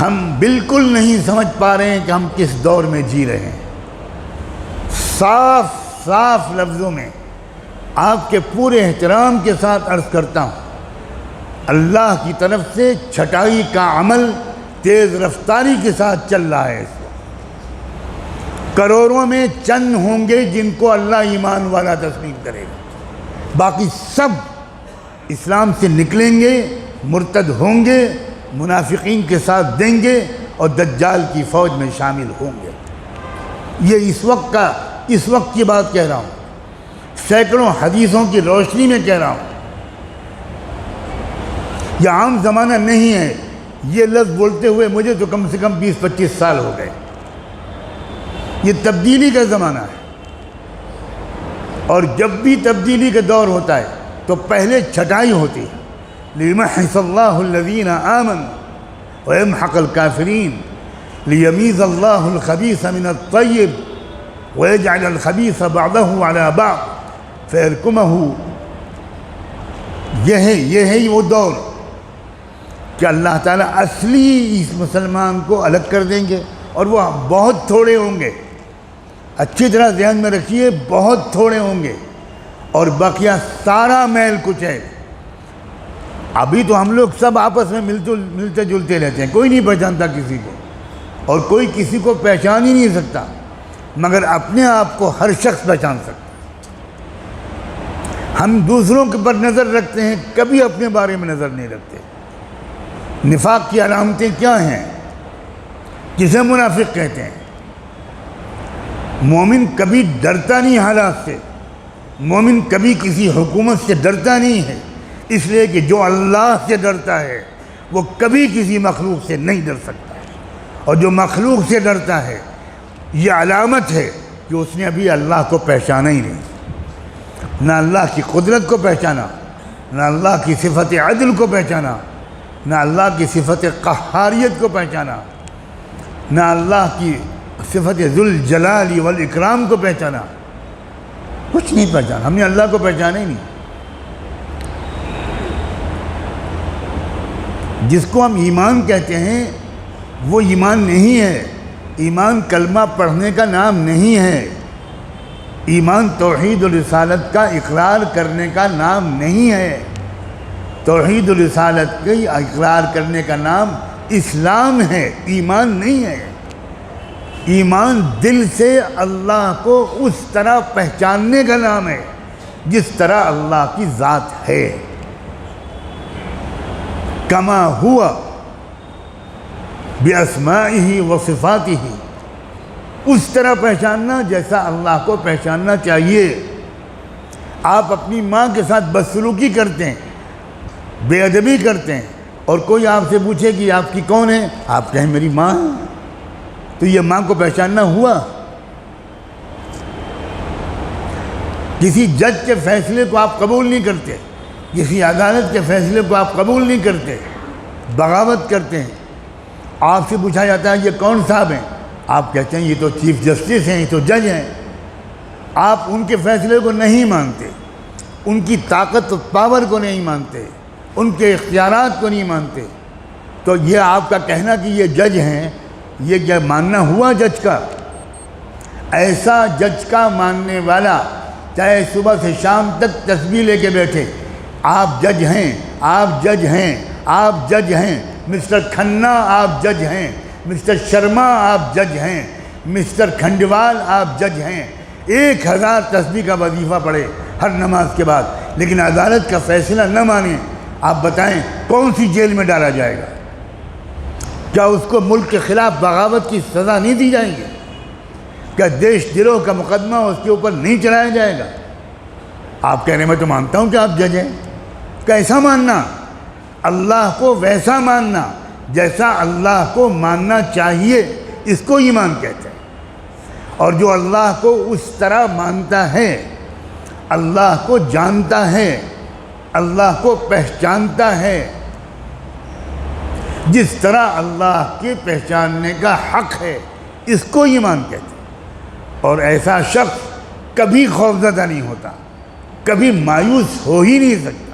ہم بالکل نہیں سمجھ پا رہے ہیں کہ ہم کس دور میں جی رہے ہیں۔ صاف صاف لفظوں میں آپ کے پورے احترام کے ساتھ عرض کرتا ہوں، اللہ کی طرف سے چھٹائی کا عمل تیز رفتاری کے ساتھ چل رہا ہے۔ اس وقت کروڑوں میں چند ہوں گے جن کو اللہ ایمان والا تسلیم کرے گا، باقی سب اسلام سے نکلیں گے، مرتد ہوں گے، منافقین کے ساتھ دیں گے اور دجال کی فوج میں شامل ہوں گے۔ یہ اس وقت کی بات کہہ رہا ہوں، سینکڑوں حدیثوں کی روشنی میں کہہ رہا ہوں۔ یہ عام زمانہ نہیں ہے، یہ لفظ بولتے ہوئے مجھے تو کم سے کم 20-25 سال ہو گئے۔ یہ تبدیلی کا زمانہ ہے، اور جب بھی تبدیلی کا دور ہوتا ہے تو پہلے چھٹائی ہوتی ہے۔ لِيُمَحِّصَ اللَّهُ الَّذِينَ آمَنُوا وَيَمْحَقَ الْكَافِرِينَ لِيَمِيزَ اللَّهُ الْخَبِيثَ مِنَ الطَّيِّبِ وَيَجْعَلَ الْخَبِيثَ بَعْضَهُ عَلَى بَعْضٍ فَيَرْكُمَهُ۔ یہ ہے وہ دور کہ اللہ تعالیٰ اصلی اس مسلمان کو الگ کر دیں گے، اور وہ بہت تھوڑے ہوں گے۔ اچھی طرح ذہن میں رکھیے، بہت تھوڑے ہوں گے، اور بقیہ سارا میل کچھ ہے۔ ابھی تو ہم لوگ سب آپس میں ملتے جلتے رہتے ہیں، کوئی نہیں پہچانتا کسی کو، اور کوئی کسی کو پہچان ہی نہیں سکتا، مگر اپنے آپ کو ہر شخص پہچان سکتا۔ ہم دوسروں کے پر نظر رکھتے ہیں، کبھی اپنے بارے میں نظر نہیں رکھتے۔ نفاق کی علامتیں کیا ہیں؟ کسے منافق کہتے ہیں؟ مومن کبھی ڈرتا نہیں حالات سے، مومن کبھی کسی حکومت سے ڈرتا نہیں ہے، اس لیے کہ جو اللہ سے ڈرتا ہے وہ کبھی کسی مخلوق سے نہیں ڈر سکتا، اور جو مخلوق سے ڈرتا ہے یہ علامت ہے کہ اس نے ابھی اللہ کو پہچانا ہی نہیں، نہ اللہ کی قدرت کو پہچانا، نہ اللہ کی صفت عدل کو پہچانا، نہ اللہ کی صفت قہاریت کو پہچانا، نہ اللہ کی صفت ذوالجلال والاکرام کو پہچانا، کچھ نہیں پہچانا۔ ہم نے اللہ کو پہچانا ہی نہیں۔ جس کو ہم ایمان کہتے ہیں وہ ایمان نہیں ہے، ایمان کلمہ پڑھنے کا نام نہیں ہے، ایمان توحید و رسالت کا اقرار کرنے کا نام نہیں ہے۔ توحید و رسالت کے اقرار کرنے کا نام اسلام ہے، ایمان نہیں ہے۔ ایمان دل سے اللہ کو اس طرح پہچاننے کا نام ہے جس طرح اللہ کی ذات ہے، کما ہوا باسمائہ و صفاتہ، اس طرح پہچاننا جیسا اللہ کو پہچاننا چاہیے۔ آپ اپنی ماں کے ساتھ بدسلوکی کرتے ہیں، بے ادبی کرتے ہیں، اور کوئی آپ سے پوچھے کہ آپ کی کون ہے، آپ کہیں میری ماں ہے، تو یہ ماں کو پہچاننا ہوا؟ کسی جج کے فیصلے کو آپ قبول نہیں کرتے، کسی عدالت کے فیصلے کو آپ قبول نہیں کرتے، بغاوت کرتے ہیں۔ آپ سے پوچھا جاتا ہے یہ کون صاحب ہیں، آپ کہتے ہیں یہ تو چیف جسٹس ہیں، یہ تو جج ہیں۔ آپ ان کے فیصلے کو نہیں مانتے، ان کی طاقت و پاور کو نہیں مانتے، ان کے اختیارات کو نہیں مانتے، تو یہ آپ کا کہنا کہ یہ جج ہیں، یہ کیا ماننا ہوا جج کا؟ ایسا جج کا ماننے والا چاہے صبح سے شام تک تسبیح لے کے بیٹھے، آپ جج ہیں، آپ جج ہیں، آپ جج ہیں، مسٹر کھنہ آپ جج ہیں، مسٹر شرما آپ جج ہیں، مسٹر کھنڈوال آپ جج ہیں، 1000 تسبیح کا وظیفہ پڑھے ہر نماز کے بعد، لیکن عدالت کا فیصلہ نہ مانیں، آپ بتائیں کون سی جیل میں ڈالا جائے گا؟ کیا اس کو ملک کے خلاف بغاوت کی سزا نہیں دی جائے گی؟ کیا دیش دروہ کا مقدمہ اس کے اوپر نہیں چلایا جائے گا؟ آپ کہہ رہے ہیں میں تو مانتا ہوں کہ آپ جج ہیں۔ کیسا ماننا؟ اللہ کو ویسا ماننا جیسا اللہ کو ماننا چاہیے، اس کو ایمان کہتے ہیں۔ اور جو اللہ کو اس طرح مانتا ہے، اللہ کو جانتا ہے، اللہ کو پہچانتا ہے جس طرح اللہ کے پہچاننے کا حق ہے، اس کو ایمان کہتے ہیں۔ اور ایسا شخص کبھی خوفزدہ نہیں ہوتا، کبھی مایوس ہو ہی نہیں سکتا۔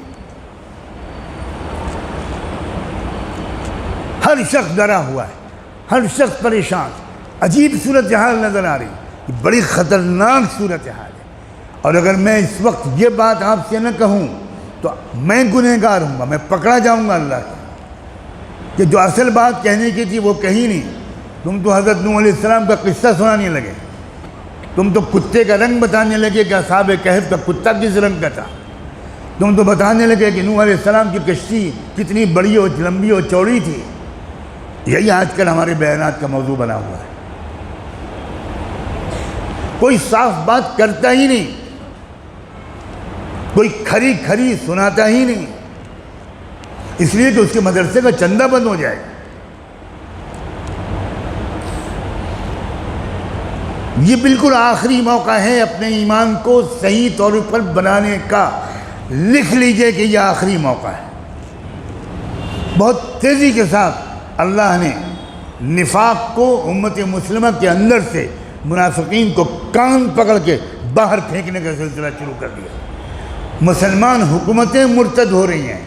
ہر ہر شخص ڈرا ہوا ہے، ہر شخص پریشان، عجیب صورتحال نظر آ رہی، یہ بڑی خطرناک صورتحال ہے۔ اور اگر میں اس وقت یہ بات آپ سے نہ کہوں تو میں گنہگار ہوں گا، میں پکڑا جاؤں گا اللہ سے، کہ جو اصل بات کہنے کی تھی وہ کہی نہیں۔ تم تو حضرت نوح علیہ السلام کا قصہ سنانے لگے، تم تو کتے کا رنگ بتانے لگے کہ اصحاب کہف کا کتا کس رنگ کا تھا، تم تو بتانے لگے کہ نوح علیہ السلام کی کشتی کتنی بڑی اور لمبی اور چوڑی تھی۔ یہی آج کل ہمارے بیانات کا موضوع بنا ہوا ہے، کوئی صاف بات کرتا ہی نہیں، کوئی کھری کھری سناتا ہی نہیں، اس لیے کہ اس کے مدرسے کا چندہ بند ہو جائے گا۔ یہ بالکل آخری موقع ہے اپنے ایمان کو صحیح طور پر بنانے کا، لکھ لیجئے کہ یہ آخری موقع ہے۔ بہت تیزی کے ساتھ اللہ نے نفاق کو امت مسلمہ کے اندر سے منافقین کو کان پکڑ کے باہر پھینکنے کا سلسلہ شروع کر دیا۔ مسلمان حکومتیں مرتد ہو رہی ہیں،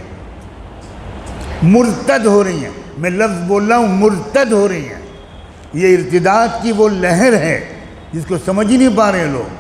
مرتد ہو رہی ہیں، میں لفظ بول رہا ہوں مرتد ہو رہی ہیں۔ یہ ارتداد کی وہ لہر ہے جس کو سمجھ ہی نہیں پا رہے لوگ۔